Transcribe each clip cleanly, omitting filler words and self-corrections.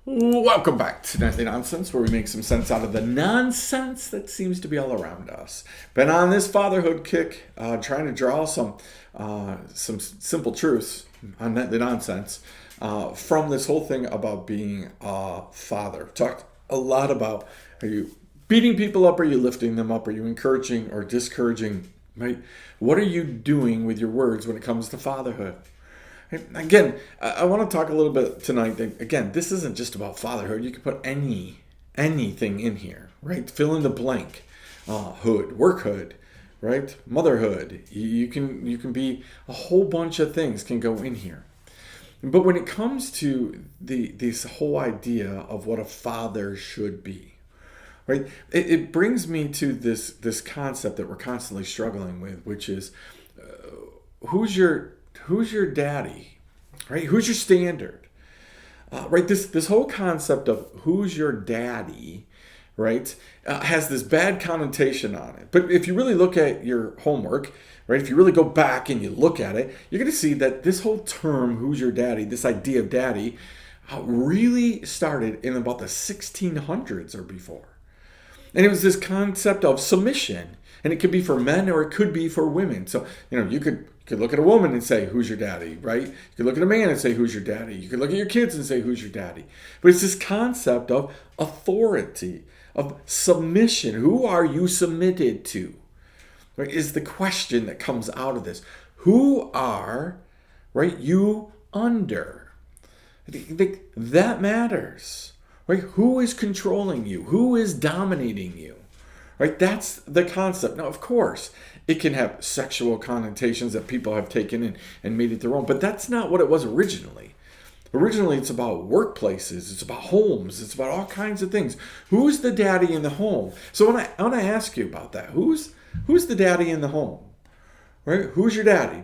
Welcome back to Nightly Nonsense, where we make some sense out of the nonsense that seems to be all around us. Been on this fatherhood kick, trying to draw some simple truths on Nightly Nonsense from this whole thing about being a father. Talked a lot about, are you beating people up? Are you lifting them up? Are you encouraging or discouraging? Right? What are you doing with your words when it comes to fatherhood? Again, I want to talk a little bit tonight. Again, this isn't just about fatherhood. You can put anything in here, right? Fill in the blank. Work hood, right? Motherhood. You can be a whole bunch of things can go in here. But when it comes to this whole idea of what a father should be, right? It brings me to this concept that we're constantly struggling with, which is who's your daddy, right? Who's your standard, right? This whole concept of who's your daddy, right, has this bad connotation on it. But if you really look at your homework, right, if you really go back and you look at it, you're going to see that this whole term, who's your daddy, this idea of daddy, really started in about the 1600s or before. And it was this concept of submission. And it could be for men or it could be for women. So, you could look at a woman and say, who's your daddy, right? You could look at a man and say, who's your daddy? You could look at your kids and say, who's your daddy? But it's this concept of authority, of submission. Who are you submitted to? Right, is the question that comes out of this. Who are, right, you under? That matters. Right? Who is controlling you? Who is dominating you? Right? That's the concept. Now, of course, it can have sexual connotations that people have taken and made it their own, but that's not what it was originally. Originally, it's about workplaces, it's about homes, it's about all kinds of things. Who's the daddy in the home? So I want to ask you about that. Who's the daddy in the home? Right? Who's your daddy?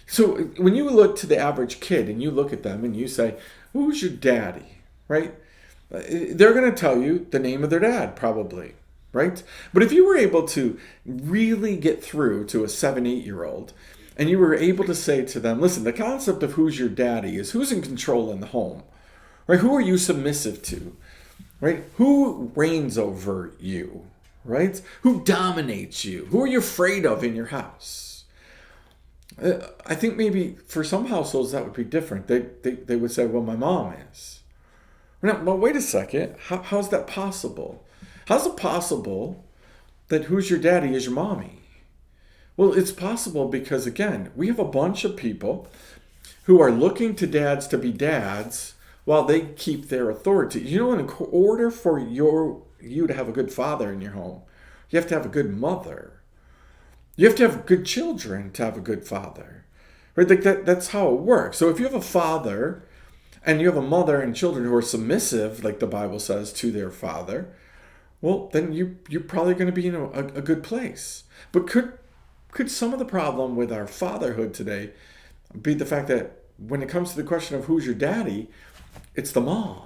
So when you look to the average kid and you look at them and you say, who's your daddy? Right? They're going to tell you the name of their dad, probably, right? But if you were able to really get through to a 7-8-year-old and you were able to say to them, listen, the concept of who's your daddy is who's in control in the home, right? Who are you submissive to, right? Who reigns over you, right? Who dominates you? Who are you afraid of in your house? I think maybe for some households that would be different. They would say, well, my mom is. Now, but wait a second. How's that possible? How's it possible that who's your daddy is your mommy? Well, it's possible because, again, we have a bunch of people who are looking to dads to be dads while they keep their authority. In order for you to have a good father in your home, you have to have a good mother. You have to have good children to have a good father. Right? That's how it works. So if you have a father and you have a mother and children who are submissive, like the Bible says, to their father, well, then you're probably going to be in a good place. But could some of the problem with our fatherhood today be the fact that when it comes to the question of who's your daddy, it's the mom?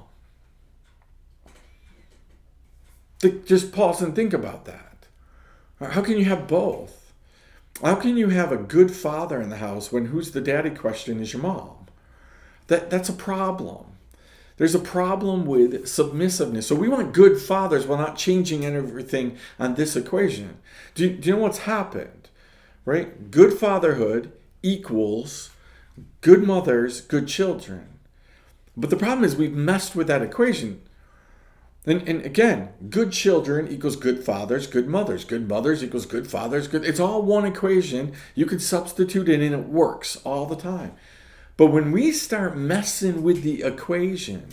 Just pause and think about that. How can you have both? How can you have a good father in the house when who's the daddy question is your mom? That's a problem. There's a problem with submissiveness. So we want good fathers while not changing everything on this equation. Do you know what's happened? Right? Good fatherhood equals good mothers, good children. But the problem is we've messed with that equation. And again, good children equals good fathers, good mothers. Good mothers equals good fathers. It's all one equation. You can substitute it and it works all the time. But when we start messing with the equation,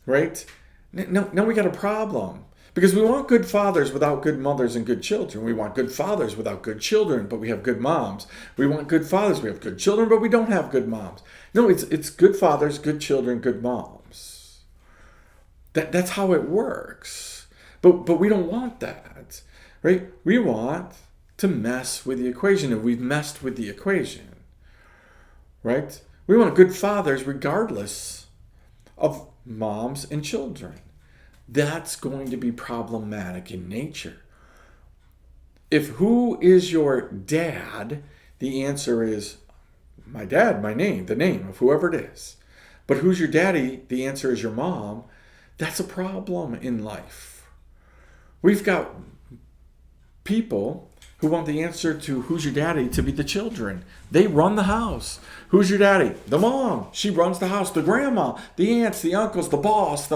right, now we got a problem. Because we want good fathers without good mothers and good children. We want good fathers without good children, but we have good moms. We want good fathers, we have good children, but we don't have good moms. No, it's good fathers, good children, good moms. That's how it works. But we don't want that, right? We want to mess with the equation, and we've messed with the equation. Right? We want good fathers regardless of moms and children. That's going to be problematic in nature. If who is your dad, the answer is my dad, my name, the name of whoever it is, But who's your daddy? The answer is your mom. That's a problem in life. We've got people who want the answer to who's your daddy to be the children. They run the house. Who's your daddy? The mom. She runs the house. The grandma, the aunts, the uncles, the boss.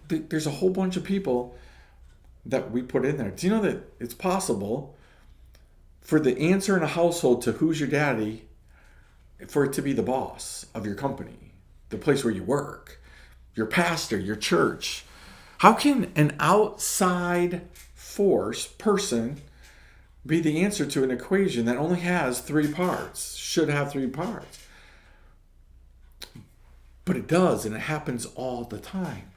There's a whole bunch of people that we put in there. Do you know that it's possible for the answer in a household to who's your daddy, for it to be the boss of your company, the place where you work, your pastor, your church? How can an outside person be the answer to an equation that only has 3 parts, should have 3 parts? But it does, and it happens all the time.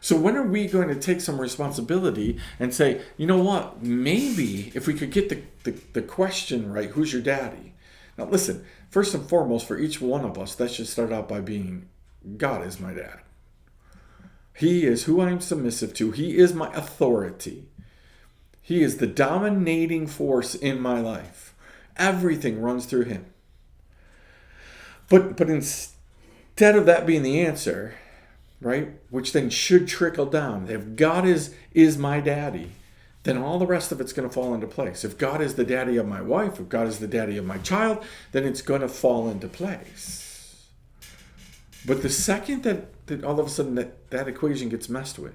So when are we going to take some responsibility and say, you know what, maybe if we could get the question right, who's your daddy? Now listen, first and foremost, for each one of us, that should start out by being, God is my dad. He is who I'm submissive to. He is my authority. He is the dominating force in my life. Everything runs through him. But instead of that being the answer, right, which then should trickle down, if God is my daddy, then all the rest of it's going to fall into place. If God is the daddy of my wife, if God is the daddy of my child, then it's going to fall into place. But the second that all of a sudden that equation gets messed with,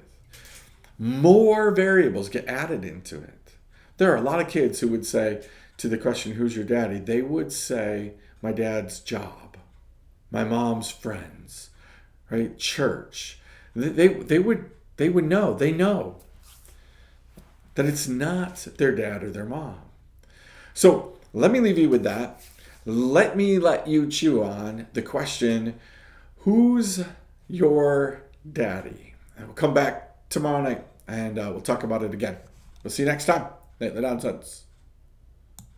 more variables get added into it. There are a lot of kids who would say to the question, who's your daddy? They would say, my dad's job, my mom's friends, right? Church. They would know. They know that it's not their dad or their mom. So let me leave you with that. Let me let you chew on the question, who's your daddy? And we'll come back tomorrow night and we'll talk about it again. We'll see you next time. The Nonsense.